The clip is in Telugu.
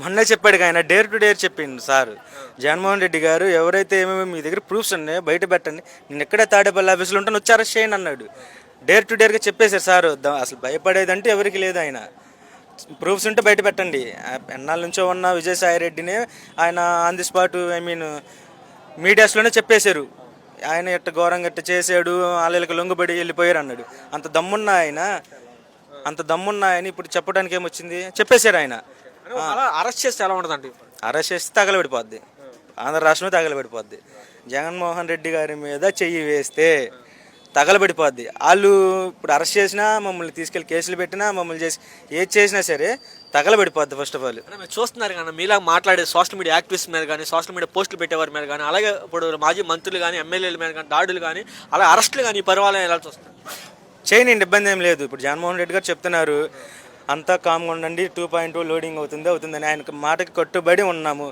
మొన్నే చెప్పాడు ఆయన డేర్ టు డేర్ చెప్పిండు సార్ జగన్మోహన్ రెడ్డి గారు. ఎవరైతే ఏమేమి మీ దగ్గర ప్రూఫ్స్ ఉన్నాయో బయట పెట్టండి, నేను ఎక్కడే తాడేపల్లి ఆఫీసులో ఉంటాను, వచ్చి అరెస్ట్ చేయండి అన్నాడు. డేర్ టు డేర్గా చెప్పేశారు సార్. అసలు భయపడేదంటే ఎవరికి లేదు. ఆయన ప్రూఫ్స్ ఉంటే బయట పెట్టండి. ఎన్నాళ్ళ నుంచో ఉన్న విజయసాయి రెడ్డిని ఆయన ఆన్ ది స్పాట్ మీడియాస్లోనే చెప్పేశారు, ఆయన ఎట్ట ఘోరంగా ఎట్ట చేశాడు, వాళ్ళకి లొంగుబడి వెళ్ళిపోయారు అన్నాడు. అంత దమ్మున్న ఆయన ఇప్పుడు చెప్పడానికి ఏమొచ్చింది, చెప్పేశారు ఆయన. అలా అరెస్ట్ చేస్తే ఎలా ఉంటుందండి? అరెస్ట్ చేస్తే తగలబడిపోద్ది, ఆంధ్ర రాష్ట్రమే తగలబడిపోద్ది. జగన్మోహన్ రెడ్డి గారి మీద చెయ్యి వేస్తే తగలబడిపోద్ది. వాళ్ళు ఇప్పుడు అరెస్ట్ చేసినా, మమ్మల్ని తీసుకెళ్ళి కేసులు పెట్టినా, మమ్మల్ని చేసి ఏది చేసినా సరే తగలబడిపోద్ది. ఫస్ట్ ఆఫ్ ఆల్ అంటే మీరు చూస్తున్నారు కానీ మీలా మాట్లాడే సోషల్ మీడియా యాక్టివిస్ట్ మీద కానీ, సోషల్ మీడియా పోస్టులు పెట్టేవారి మీద కానీ, అలాగే ఇప్పుడు మాజీ మంత్రులు కానీ, ఎమ్మెల్యేల మీద కానీ దాడులు కానీ, అలా అరెస్టులు కానీ ఈ పరిపాలన ఎలా చూస్తారు? చేయనండి, ఇబ్బంది ఏం లేదు. ఇప్పుడు జగన్మోహన్ రెడ్డి గారు చెప్తున్నారు, అంతా కామ్గా ఉండండి, 2.2 లోడింగ్ అవుతుందని. ఆయన మాటకి కట్టుబడి ఉన్నాము.